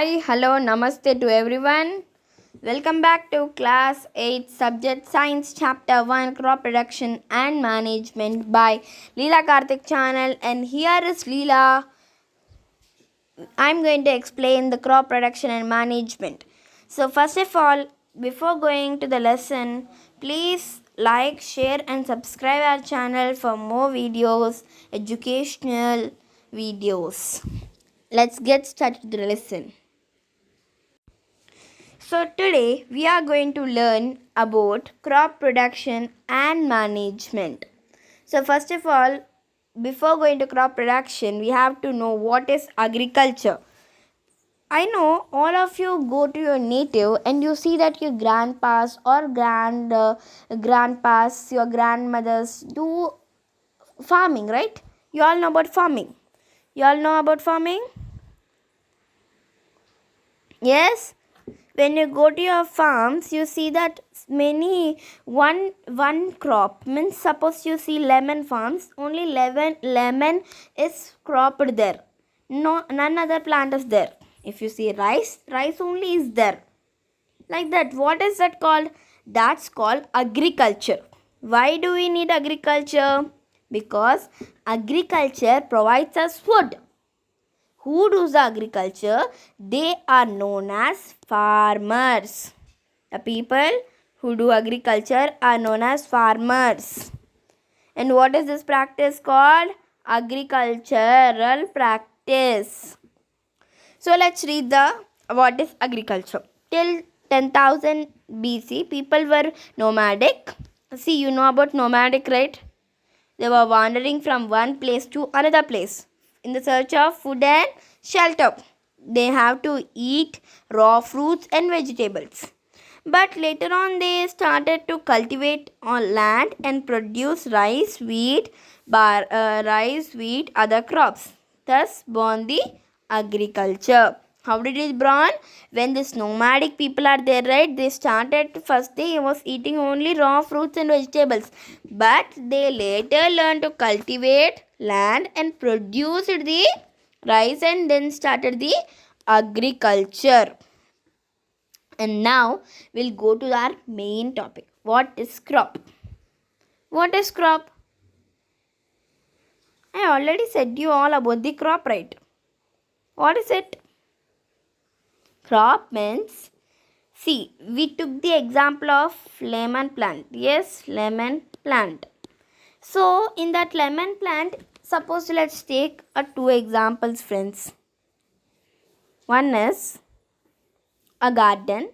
Hi, hello, namaste to everyone. Welcome back to class 8 subject science chapter 1 crop production and management by Leela Karthik channel, and here is Leela. I'm going to explain the crop production and management. So first of all, before going to the lesson, please like, share and subscribe our channel for more videos, educational videos. Let's get started with the lesson. So today we are going to learn about crop production and management. So first of all, before going to crop production, we have to know what is agriculture. I know all of you go to your native and you see that your grandpas or grandpas, your grandmothers do farming, right? You all know about farming. You all know about farming? Yes? When you go to your farms, you see that many one crop means, suppose you see lemon farms, only lemon is cropped there. No, none other plant is there. If you see rice only is there. Like that. What is that called? That's called agriculture. Why do we need agriculture? Because agriculture provides us food. Who does the agriculture? They are known as farmers. The people who do agriculture are known as farmers. And what is this practice called? Agricultural practice. So let's read the what is agriculture. Till 10,000 BC, people were nomadic. See, you know about nomadic, right? They were wandering from one place to another place in the search of food and shelter. They have to eat raw fruits and vegetables. But later on, they started to cultivate on land and produce rice, wheat, other crops. Thus, born the agriculture. How did it born? When these nomadic people are there, right? They started first they was eating only raw fruits and vegetables, but they later learned to cultivate land and produced the rice and then started the agriculture. And now we'll go to our main topic. What is crop? What is crop? I already said you all about the crop, right? What is it? Crop means, see, we took the example of lemon plant. Yes, lemon plant. So, in that lemon plant, suppose let's take two examples, friends. One is a garden,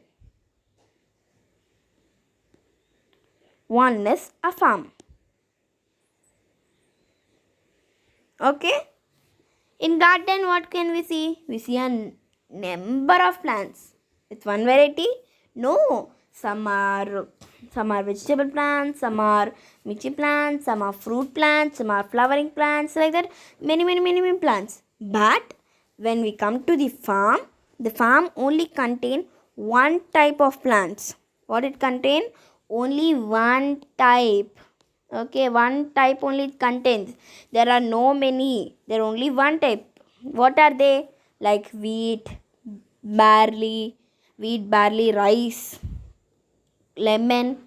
one is a farm. Okay? In garden, what can we see? We see a number of plants. It's one variety? No. Some are vegetable plants, some are michi plants, some are fruit plants, some are flowering plants, like that. Many plants. But when we come to the farm only contain one type of plants. What it contain? Only one type. Okay, one type only it contains. There are no many. There are only one type. What are they? Like barley, barley, rice, lemon,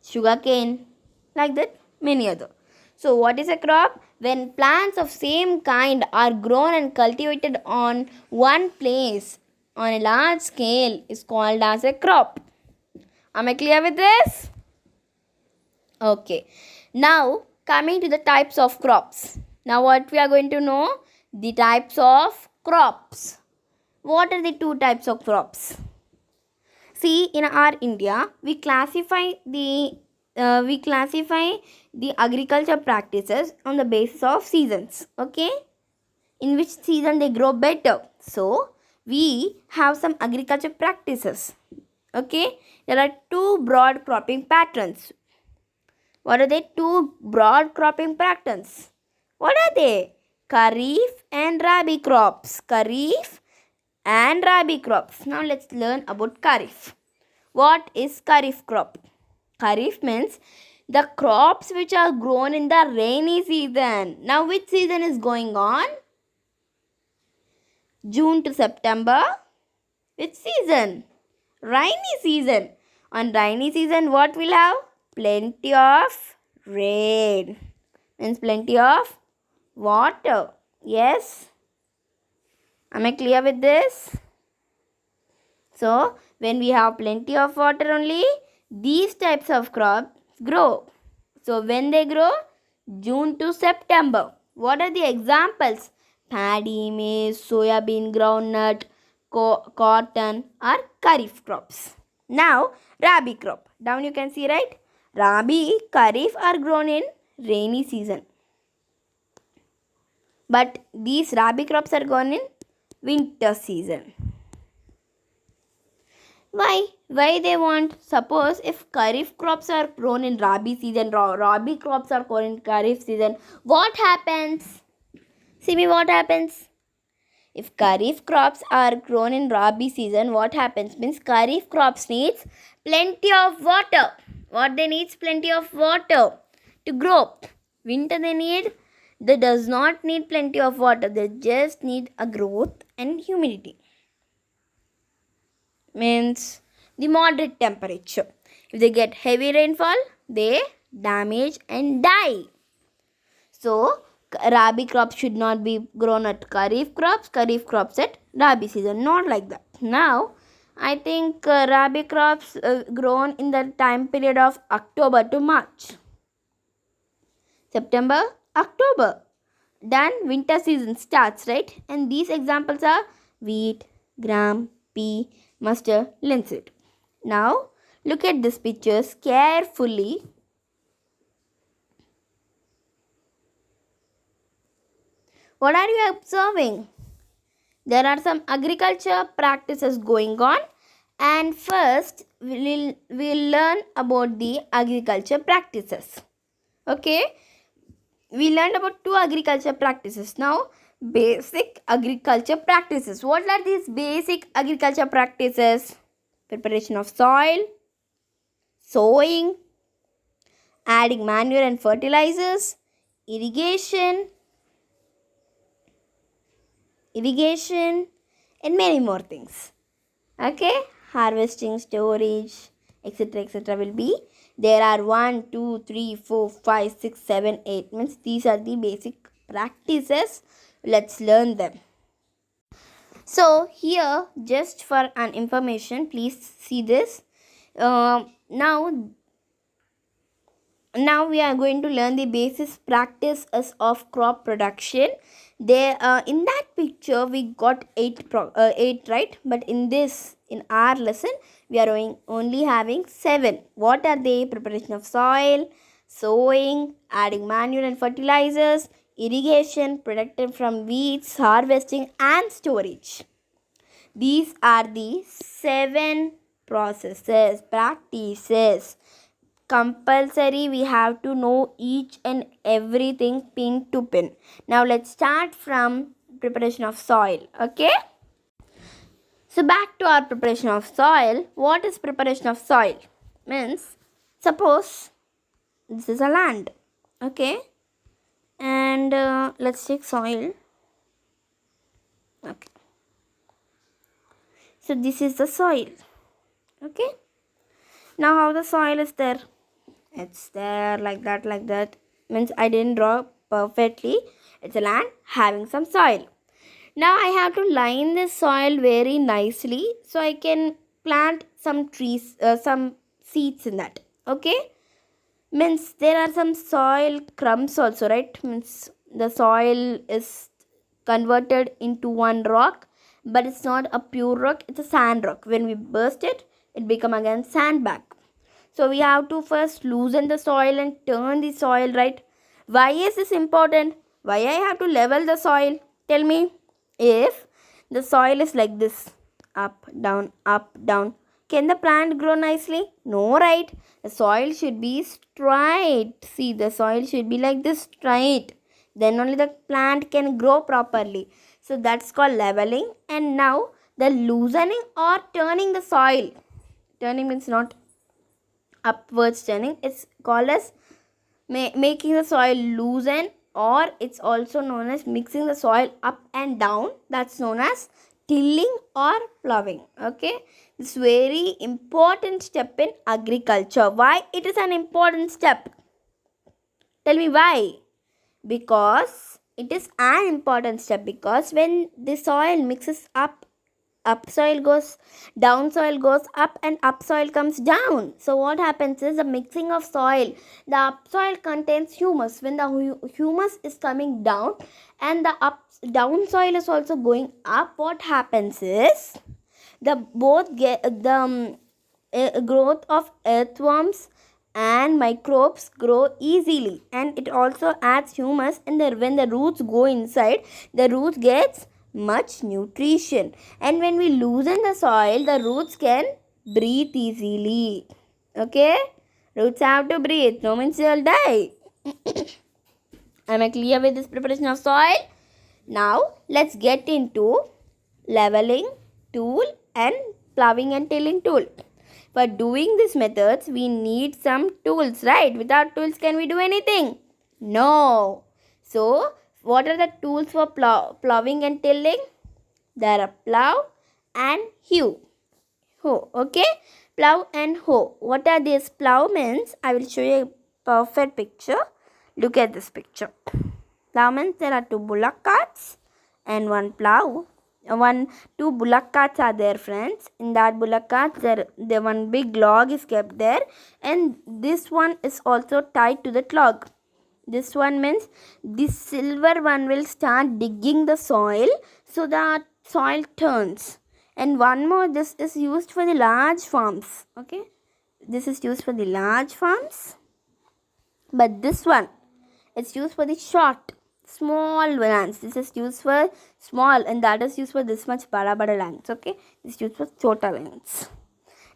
sugarcane, like that, many other. So what is a crop? When plants of same kind are grown and cultivated on one place on a large scale is called as a crop. Am I clear with this? Okay. Now coming to the types of crops. Now what we are going to know? The types of crops. What are the two types of crops? See, in our India, we classify the agriculture practices on the basis of seasons. Okay, in which season they grow better. So we have some agriculture practices. Okay, there are two broad cropping patterns. What are they? Two broad cropping patterns. What are they? Kharif and Rabi crops. Kharif and Rabi crops. Now let's learn about Kharif. What is Kharif crop? Kharif means the crops which are grown in the rainy season. Now which season is going on? June to September. Which season? Rainy season. On rainy season, what will have? Plenty of rain. Means plenty of water. Yes? Am I clear with this? So, when we have plenty of water only, these types of crops grow. So, when they grow? June to September. What are the examples? Paddy, maize, soya bean, groundnut, cotton are kharif crops. Now, rabi crop. Down you can see, right? Rabi, kharif are grown in rainy season. But these rabi crops are grown in winter season. Why? Why they want? Suppose if kharif crops are grown in rabi season, rabi crops are grown in kharif season, what happens? See me, what happens? If kharif crops are grown in rabi season, what happens? Means kharif crops needs plenty of water. What they needs? Plenty of water to grow. Winter they does not need plenty of water. They just need a growth and humidity. Means the moderate temperature. If they get heavy rainfall, they damage and die. So, rabi crops should not be grown at kharif crops at rabi season. Not like that. Now, I think rabi crops grown in the time period of October to March. September, October. Then winter season starts, right? And these examples are wheat, gram, pea, mustard, linseed. Now, look at these pictures carefully. What are you observing? There are some agriculture practices going on, and first we'll learn about the agriculture practices. Okay? We learned about two agriculture practices. Now, basic agriculture practices. What are these basic agriculture practices? Preparation of soil, sowing, adding manure and fertilizers, irrigation, and many more things. Okay? Harvesting, storage, etc. will be. There are 1, 2, 3, 4, 5, 6, 7, 8. Means these are the basic practices. Let's learn them. So here, just for an information, please see this. Now we are going to learn the basic practices of crop production. There, in that picture we got 8 right, but in our lesson we are only having 7. What are they? Preparation of soil, sowing, adding manure and fertilizers, irrigation, protection from weeds, harvesting and storage. These are the 7 practices. Compulsory, we have to know each and everything pin to pin. Now let's start from preparation of soil. Okay, so back to our preparation of soil. What is preparation of soil? Means, suppose this is a land. Okay, and let's take soil. Okay, so this is the soil. Okay, now how the soil is there? It's there like that. Means I didn't draw perfectly. It's a land having some soil. Now I have to line this soil very nicely so I can plant some trees, some seeds in that. Okay? Means there are some soil crumbs also, right? Means the soil is converted into one rock, but it's not a pure rock, it's a sand rock. When we burst it, it become again sandbag. So we have to first loosen the soil and turn the soil, right? Why is this important? Why I have to level the soil? Tell me. If the soil is like this, up, down, can the plant grow nicely? No, right? The soil should be straight. See, the soil should be like this, straight. Then only the plant can grow properly. So that's called leveling. And now the loosening or turning the soil. Turning means not upwards turning, it's called as making the soil loosen, or it's also known as mixing the soil up and down. That's known as tilling or plowing. Okay, it's very important step in agriculture. Why it is an important step? Tell me why. Because it is an important step, because when the soil mixes up soil goes down, soil goes up, and up soil comes down. So what happens is the mixing of soil, the up soil contains humus. When the humus is coming down and the down soil is also going up, what happens is the both get the growth of earthworms and microbes grow easily, and it also adds humus, and when the roots go inside, the roots gets much nutrition, and when we loosen the soil, the roots can breathe easily. Okay, roots have to breathe, no means they'll die. Am I clear with this preparation of soil? Now let's get into leveling tool and plowing and tilling tool. For doing these methods, we need some tools, right? Without tools, can we do anything? No. So, what are the tools for plowing and tilling? There are plow and hoe. Okay? Plow and hoe. What are these? Plow means, I will show you a perfect picture. Look at this picture. Plow means there are two bullock carts and one plow. Two bullock carts are there, friends. In that bullock cart, there one big log is kept there, and this one is also tied to the log. This one means this silver one will start digging the soil so that soil turns. And one more, this is used for the large farms. Okay, this is used for the large farms, but this one, it's used for the short, small lands. This is used for small, and that is used for this much bada lands. Okay, this is used for chota lands.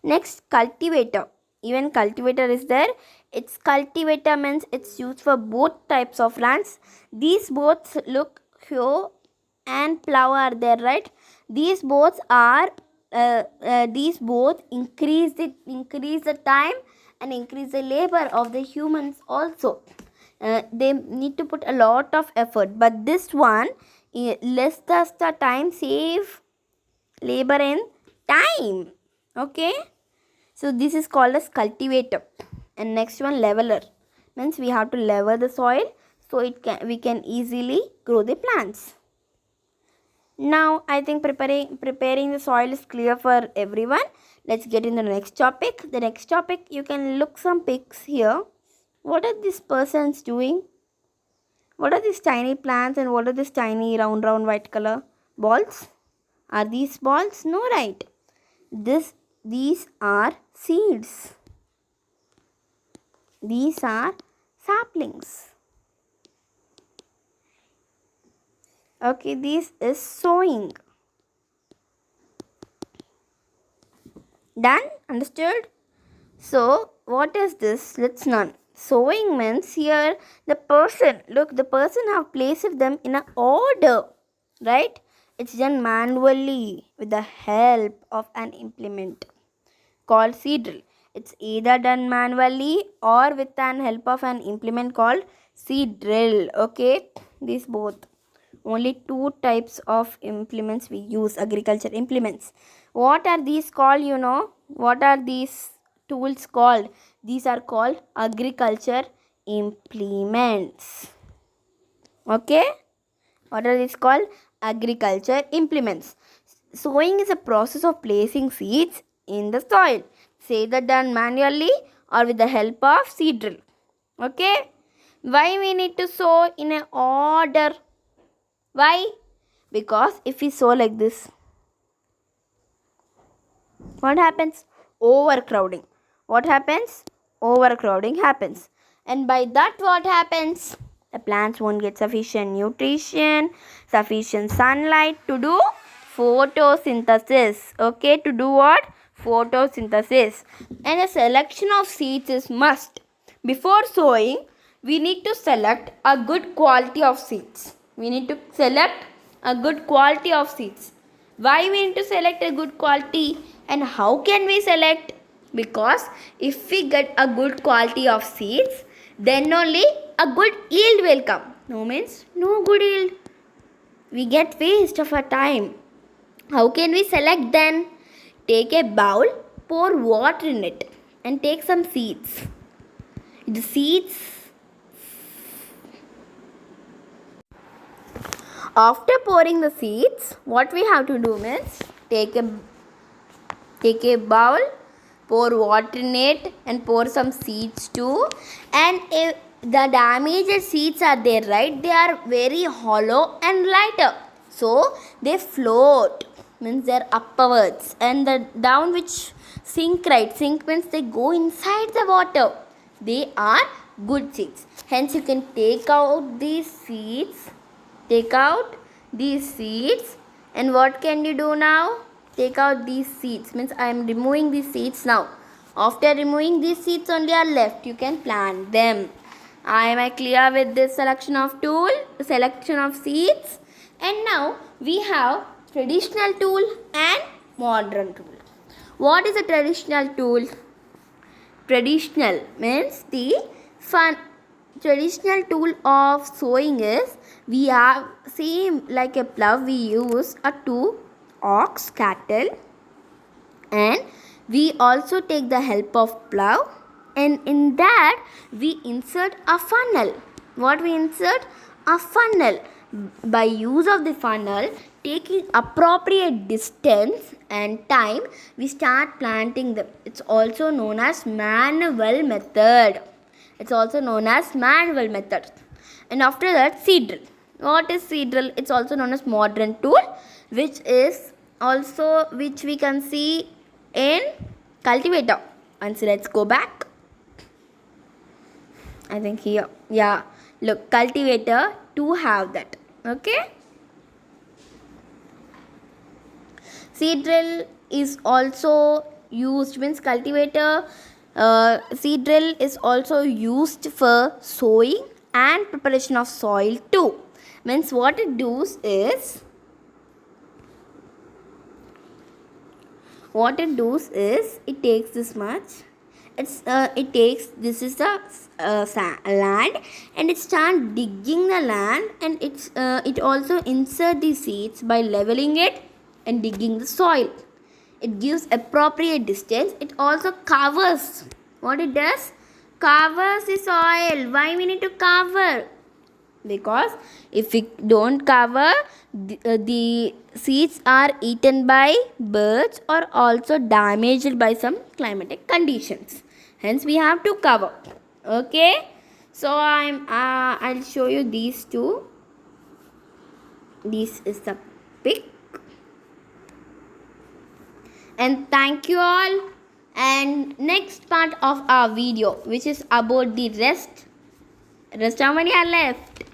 Next, cultivator. Even cultivator is there. Its cultivator means it's used for both types of lands. These both look hoe and plow are there, right? These both are these both increase the time and increase the labor of the humans also. They need to put a lot of effort, but this one less the time, save labor and time. Okay, so this is called as cultivator. And next one, leveler, means we have to level the soil so we can easily grow the plants. Now I think preparing the soil is clear for everyone. Let's get into the next topic. The next topic, you can look some pics here. What are these persons doing? What are these tiny plants and what are these tiny round white color balls? Are these balls? No, right. These are seeds. These are saplings. Okay, this is sowing. Done? Understood? So, what is this? Let's learn. Sowing means here the person have placed them in an order, right? It's done manually with the help of an implement called seed drill. It's either done manually or with an help of an implement called seed drill. Okay, these both. Only two types of implements we use, agriculture implements. What are these called? You know, what are these tools called? These are called agriculture implements. Okay, what are these called? Agriculture implements. Sowing is a process of placing seeds in the soil. Say that done manually or with the help of seed drill. Okay, why we need to sow in an order? Why? Because if we sow like this, what happens? Overcrowding. What happens? Overcrowding happens. And by that, what happens? The plants won't get sufficient nutrition, sufficient sunlight to do photosynthesis. Okay, to do what? Photosynthesis. And a selection of seeds is must. Before sowing, we need to select a good quality of seeds. We need to select a good quality of seeds. Why we need to select a good quality and how can we select? Because if we get a good quality of seeds, then only a good yield will come. No means no good yield. We get waste of our time. How can we select then? Take a bowl, pour water in it, and take some seeds. The seeds, after pouring the seeds, what we have to do means take a bowl, pour water in it, and pour some seeds too. And if the damaged seeds are there, right, they are very hollow and lighter, so they float, means they're upwards, and the down which sink, right, sink means they go inside the water. They are good seeds. Hence you can take out these seeds, and what can you do now? Take out these seeds, means I am removing these seeds now. After removing these seeds only are left, you can plant them. Am I clear with this selection of seeds? And now we have traditional tool and modern tool. What is a traditional tool? Traditional means the traditional tool of sowing is, we have same like a plough, we use a 2 ox cattle, and we also take the help of plough, and in that we insert a funnel. What we insert? A funnel. By use of the funnel, taking appropriate distance and time, we start planting them. It's also known as manual method. And after that, seed drill. What is seed drill? It's also known as modern tool, which we can see in cultivator. And so let's go back. I think here, yeah, look, cultivator to have that. Okay. Seed drill is also used, means cultivator, seed drill is also used for sowing and preparation of soil too. Means what it does is, it takes this much. This is the land, and it starts digging the land, and it also insert the seeds by leveling it and digging the soil. It gives appropriate distance. It also covers. What it does? Covers the soil. Why we need to cover? Because if we don't cover, the seeds are eaten by birds or also damaged by some climatic conditions. Hence we have to cover. Okay. So I'll show you these two. This is the pic. And thank you all. And next part of our video, which is about the rest. How many are left?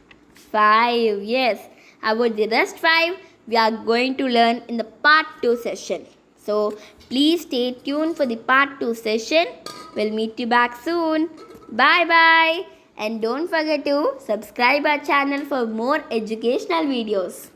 5. Yes. About the rest 5, we are going to learn in the part 2 session. So please stay tuned for the part 2 session. We'll meet you back soon. Bye bye. And don't forget to subscribe our channel for more educational videos.